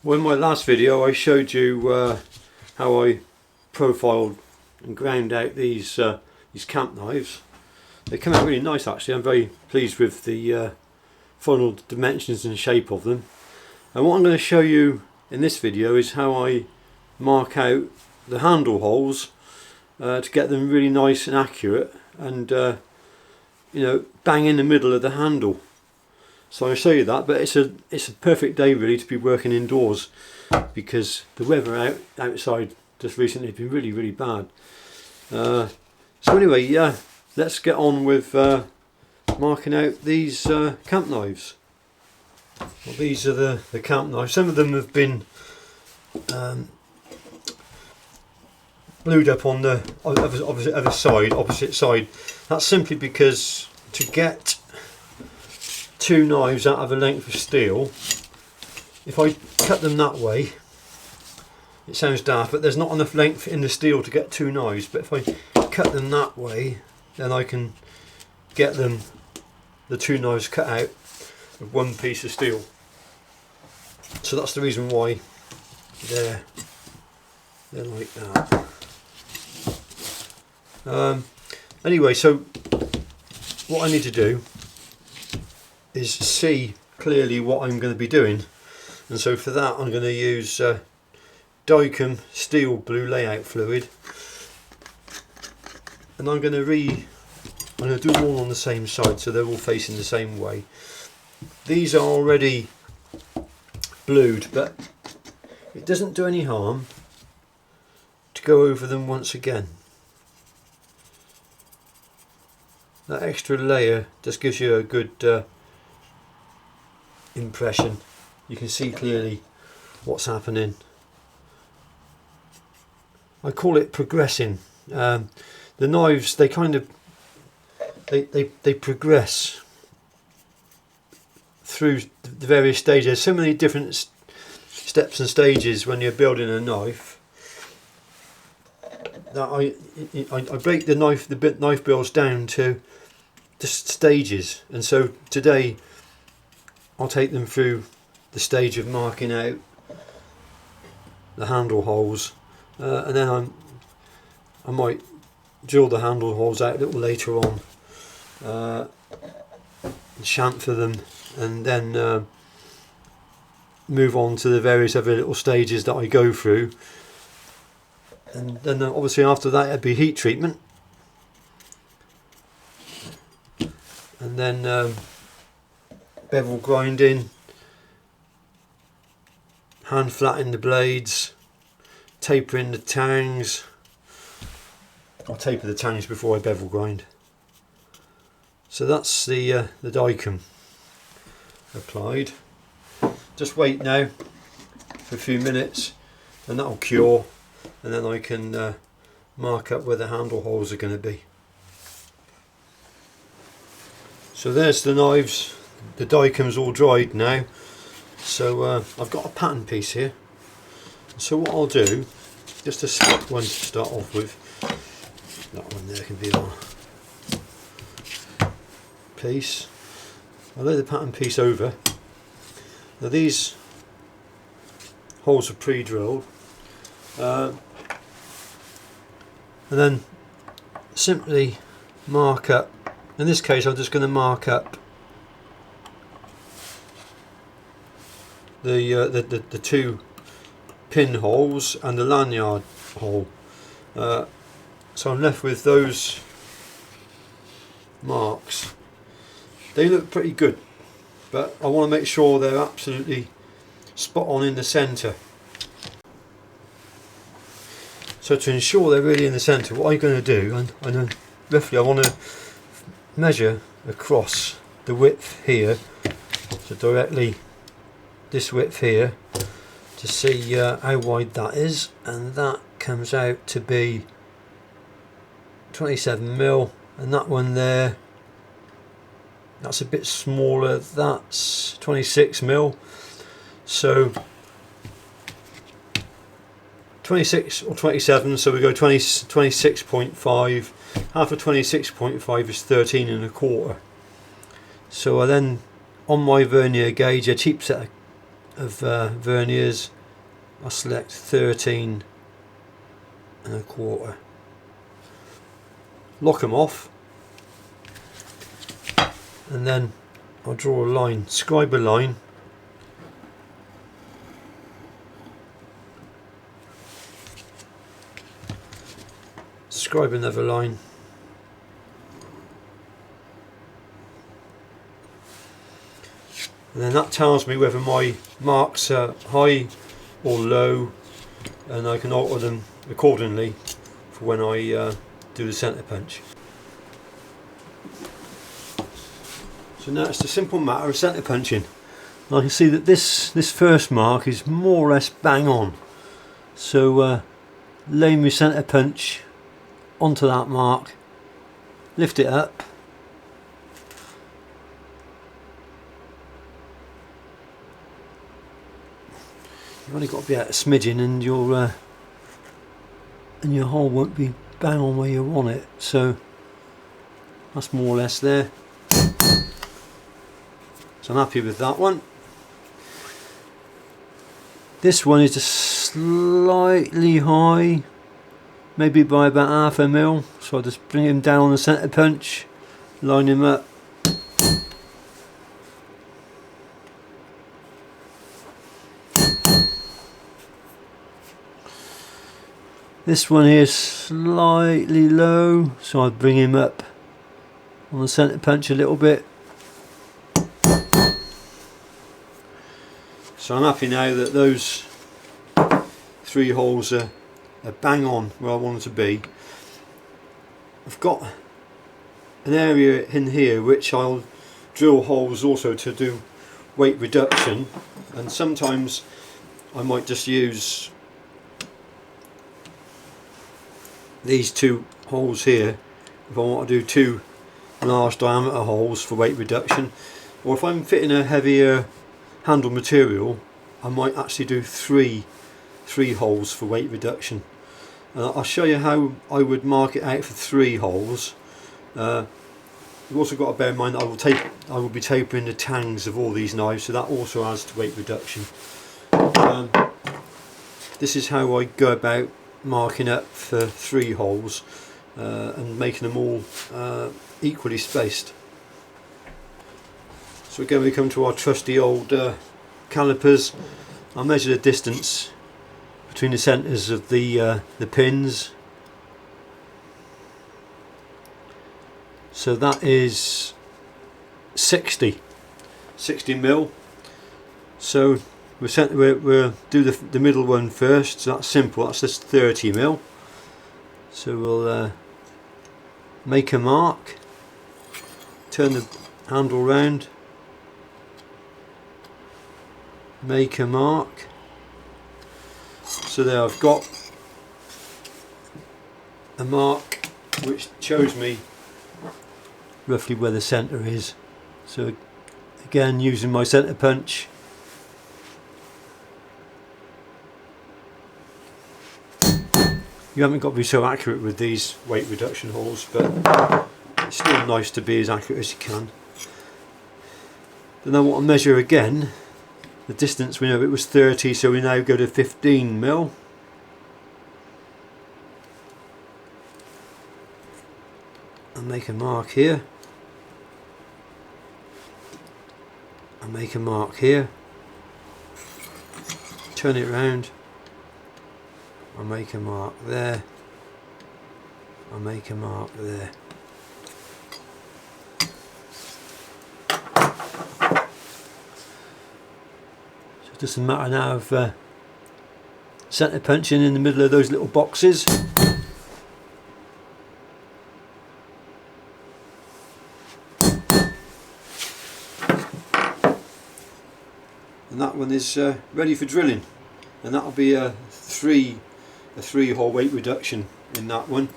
Well, in my last video I showed you how I profiled and ground out these camp knives. They come out really nice actually. I'm very pleased with the final dimensions and shape of them. And what I'm going to show you in this video is how I mark out the handle holes to get them really nice and accurate and you know, bang in the middle of the handle. So I'll show you that, but it's a perfect day really to be working indoors because the weather outside just recently has been really bad. So anyway, yeah, let's get on with marking out these camp knives. Well, these are the camp knives. Some of them have been glued up on the opposite side. That's simply because to get two knives out of a length of steel, if I cut them that way, it sounds daft, but there's not enough length in the steel to get two knives. But if I cut them that way, then I can get them, the two knives cut out of one piece of steel. So that's the reason why they're like that. Anyway, so what I need to do is see clearly what I'm going to be doing, and so for that I'm going to use Dykem steel blue layout fluid, and I'm going to do them all on the same side so they're all facing the same way. These are already blued, but it doesn't do any harm to go over them once again. That extra layer just gives you a good impression. You can see clearly what's happening. I call it progressing. The knives, they kind of they progress through the various stages. There's so many different steps and stages when you're building a knife that I break the knife builds down to just stages, and so today I'll take them through the stage of marking out the handle holes, and then I might drill the handle holes out a little later on, chamfer them, and then move on to the various other little stages that I go through. And then obviously after that it'd be heat treatment, and then bevel grinding, hand flattening the blades, tapering the tangs. I'll taper the tangs before I bevel grind. So that's the Dykem applied. Just wait now for a few minutes and that'll cure, and then I can mark up where the handle holes are going to be. So there's the knives. The Dykem's all dried now, so I've got a pattern piece here. So what I'll do, just a spot one to start off with, that one there can be our piece. I'll lay the pattern piece over. Now these holes are pre-drilled, and then simply mark up. In this case I'm just going to mark up the two pinholes and the lanyard hole. So I'm left with those marks. They look pretty good, but I want to make sure they're absolutely spot on in the centre. So to ensure they're really in the centre, what I'm going to do, and roughly I want to measure across the width here, so directly this width here, to see how wide that is, and that comes out to be 27mm, and that one there, that's a bit smaller, that's 26mm. So 26 or 27, so we go 26.5. Half of 26.5 is 13 1/4. So I then, on my vernier gauge, a cheap set of of verniers. I select 13 1/4. Lock them off, and then I'll draw a line, scribe a line, scribe another line, and then that tells me whether my marks are high or low, and I can alter them accordingly for when I do the centre punch. So now it's a simple matter of centre punching. I can see that this first mark is more or less bang on. So lay my centre punch onto that mark, lift it up, you've only got to be at a smidgen and your hole won't be bang on where you want it. So that's more or less there. So I'm happy with that one. This one is just slightly high, maybe by about half a mil. So I'll just bring him down on the centre punch, line him up. This one here is slightly low, so I'll bring him up on the centre punch a little bit. So I'm happy now that those 3 holes are bang on where I want them to be. I've got an area in here which I'll drill holes also to do weight reduction, and sometimes I might just use these 2 holes here if I want to do 2 large diameter holes for weight reduction, or if I'm fitting a heavier handle material I might actually do three holes for weight reduction. I'll show you how I would mark it out for 3 holes. You've also got to bear in mind that I will be tapering the tangs of all these knives, so that also adds to weight reduction. This is how I go about marking up for 3 holes and making them all equally spaced. So again we come to our trusty old calipers. I'll measure the distance between the centres of the pins. So that is 60 mil. So we'll do the middle one first. So that's simple. That's just 30 mil. So we'll make a mark. Turn the handle round. Make a mark. So there I've got a mark which shows me roughly where the centre is. So again, using my centre punch, you haven't got to be so accurate with these weight reduction holes, but it's still nice to be as accurate as you can. Then I want to measure again the distance. We know it was 30, so we now go to 15 mil. And make a mark here. And make a mark here. Turn it round. I'll make a mark there. I'll make a mark there. So it doesn't matter now of centre punching in the middle of those little boxes. And that one is ready for drilling, and that'll be a 3 hole weight reduction in that one.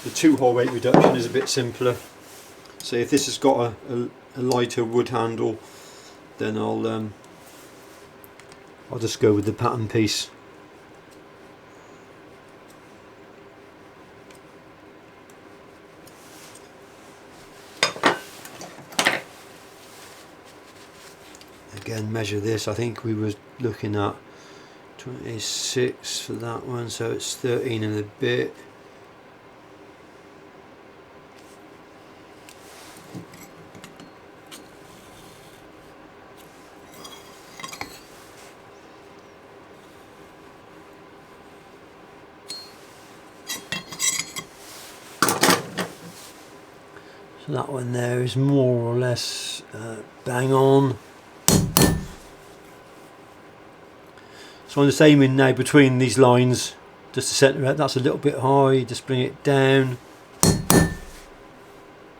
The 2 hole weight reduction is a bit simpler. So if this has got a lighter wood handle, then I'll just go with the pattern piece. again measure this. I think we were looking at 26 for that one, so it's 13 and a bit. So that one there is more or less bang on. So I'm just aiming now between these lines, just to centre it. That's a little bit high, just bring it down.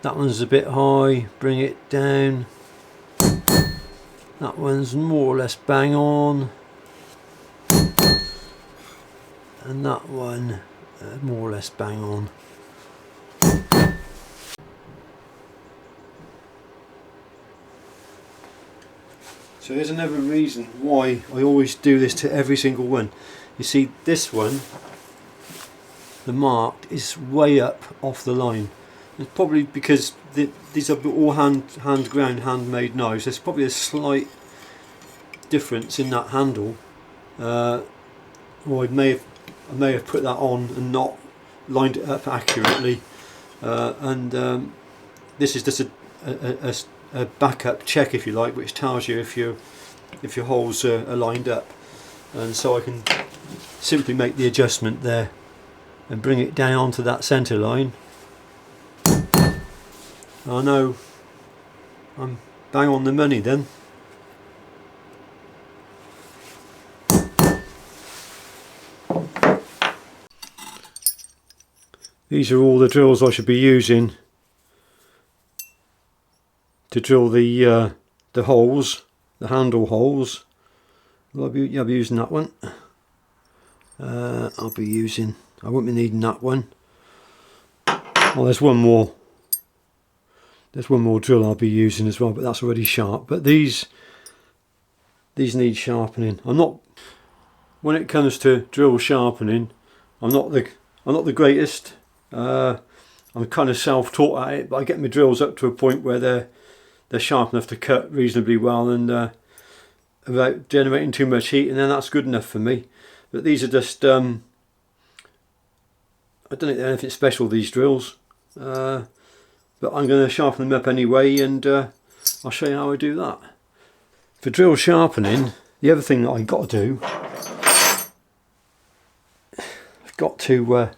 That one's a bit high, bring it down. That one's more or less bang on. And that one more or less bang on. So here's another reason why I always do this to every single one. You see this one, the mark is way up off the line. It's probably because these are all hand ground, handmade knives. There's probably a slight difference in that handle, or I may have put that on and not lined it up accurately. This is just a backup check, if you like, which tells you if your holes are lined up, and so I can simply make the adjustment there and bring it down onto that centre line. I know I'm bang on the money then. These are all the drills I should be using to drill the holes, the handle holes. I'll be using that one. I won't be needing that one. Well, there's one more drill I'll be using as well, but that's already sharp. But these need sharpening. When it comes to drill sharpening, I'm not the greatest. I'm kind of self-taught at it, but I get my drills up to a point where they're sharp enough to cut reasonably well and without generating too much heat, and then that's good enough for me. But these are just I don't think they're anything special, these drills, but I'm going to sharpen them up anyway, and I'll show you how I do that. For drill sharpening, the other thing that I've got to do, I've got to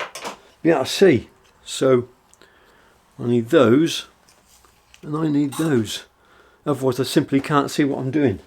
be able to see. So I need those and I need those, otherwise I simply can't see what I'm doing.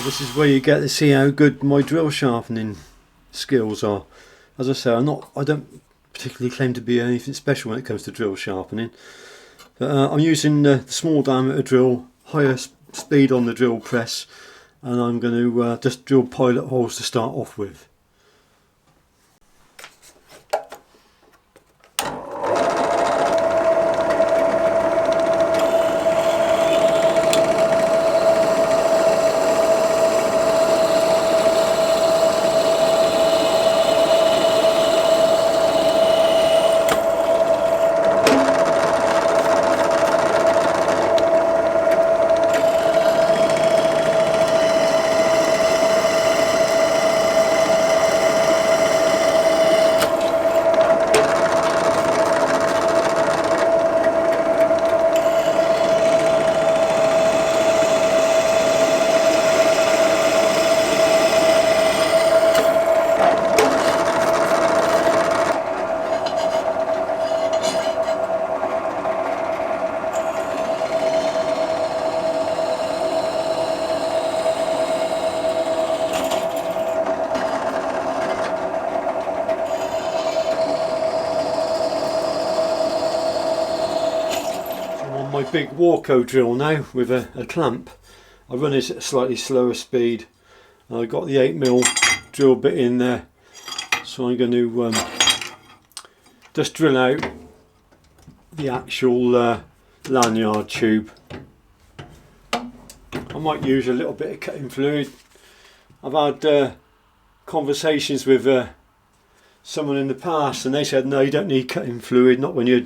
This is where you get to see how good my drill sharpening skills are. As I say, I don't particularly claim to be anything special when it comes to drill sharpening. But, I'm using the small diameter drill, higher speed on the drill press, and I'm going to just drill pilot holes to start off with. my big Warco drill now with a clamp. I run it at a slightly slower speed. I've got the 8mm drill bit in there, so I'm going to just drill out the actual lanyard tube. I might use a little bit of cutting fluid. I've had conversations with someone in the past and they said no, you don't need cutting fluid, not when you're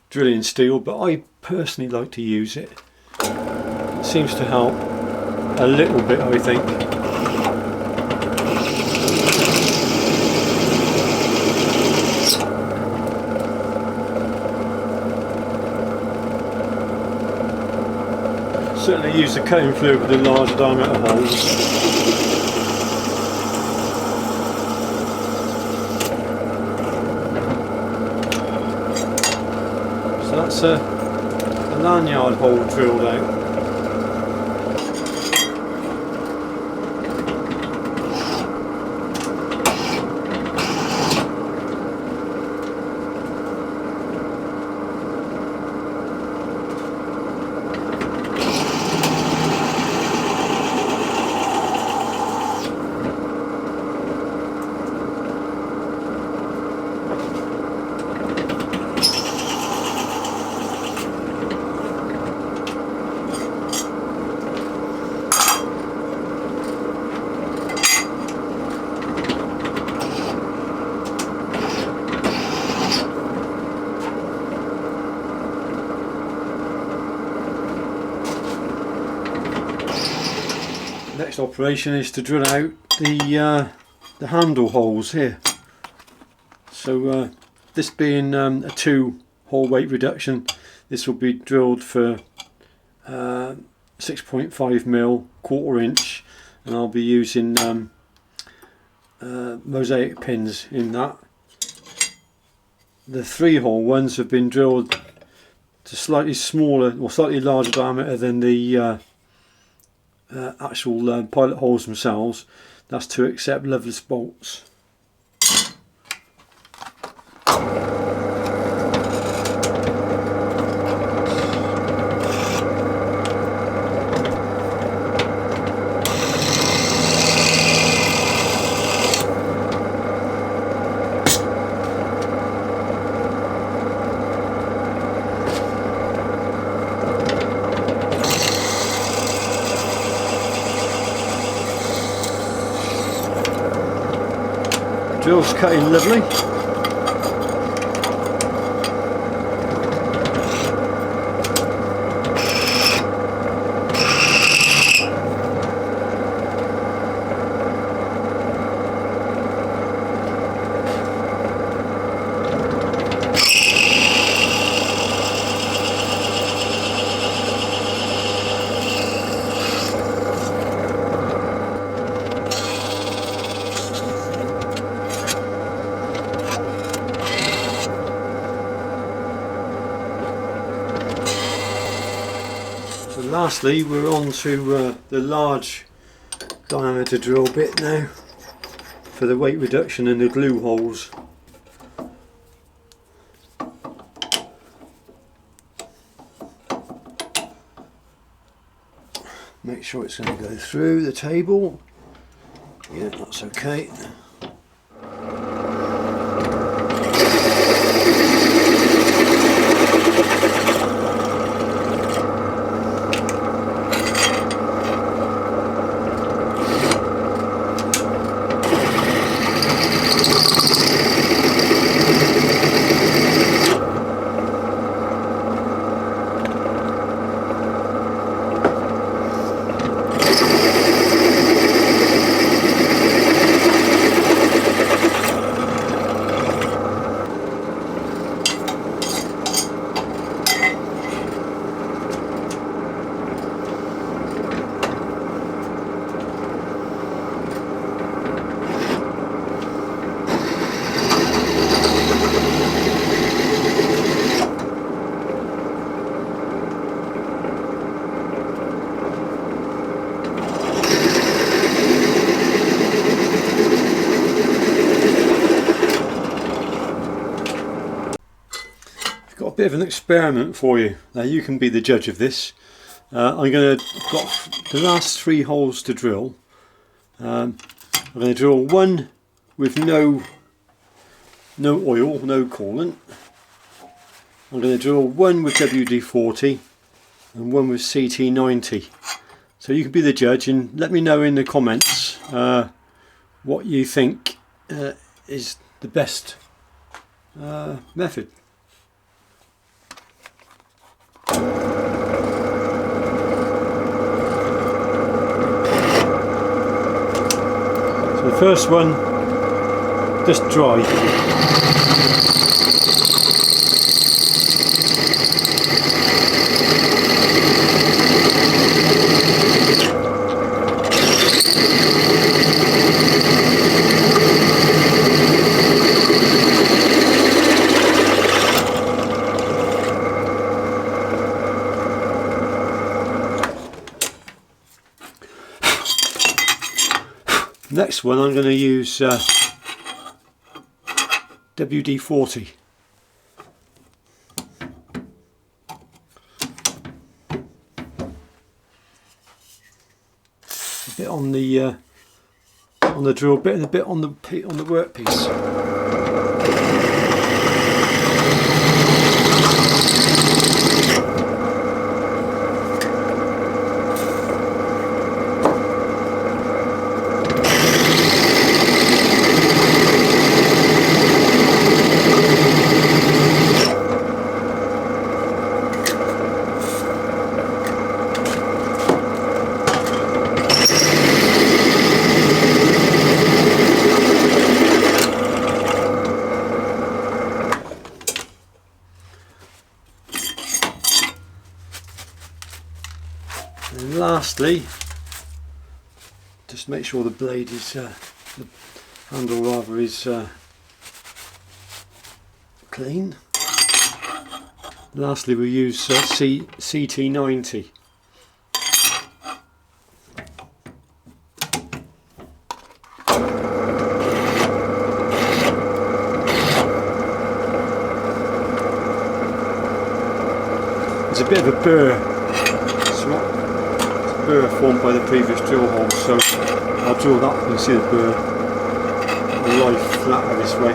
drilling steel, but I personally like to use it. It seems to help a little bit, I think. Certainly use the cutting fluid with the large diameter holes. So that's a lanyard hole drilled out. Next operation is to drill out the handle holes here. So this being a 2-hole weight reduction, this will be drilled for 6.5mm, 1/4 inch, and I'll be using mosaic pins in that. The 3-hole ones have been drilled to slightly smaller or slightly larger diameter than the actual pilot holes themselves. That's to accept Loveless bolts. Drill's cutting lovely. Lastly, we're on to the large diameter drill bit now for the weight reduction and the glue holes. Make sure it's going to go through the table. Yeah, that's okay. I've got a bit of an experiment for you. Now you can be the judge of this. I've got the last 3 holes to drill. I'm going to drill one with no oil, no coolant. I'm going to drill one with WD-40 and one with CT90. So you can be the judge and let me know in the comments what you think is the best method. So the first one, just dry. Next one I'm going to use WD-40. A bit on the drill bit and a bit on the workpiece. And lastly, just make sure the blade is, the handle rather, is clean. Lastly, we'll use CT90. There's a bit of a burr formed by the previous drill hole, so I'll drill that. You can see the burr will lie flatter this way.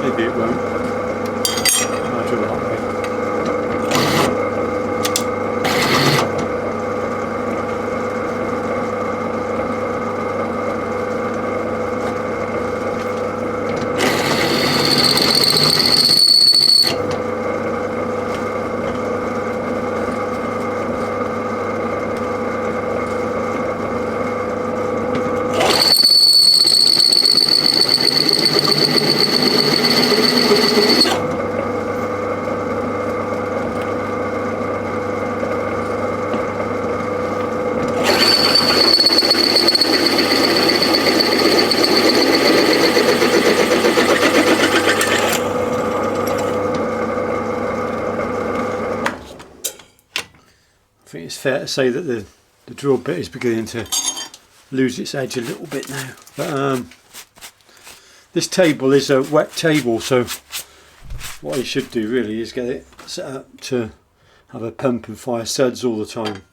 Maybe it won't. I'll drill that way. I think it's fair to say that the drill bit is beginning to lose its edge a little bit now. But this table is a wet table, so what you should do really is get it set up to have a pump and fire suds all the time.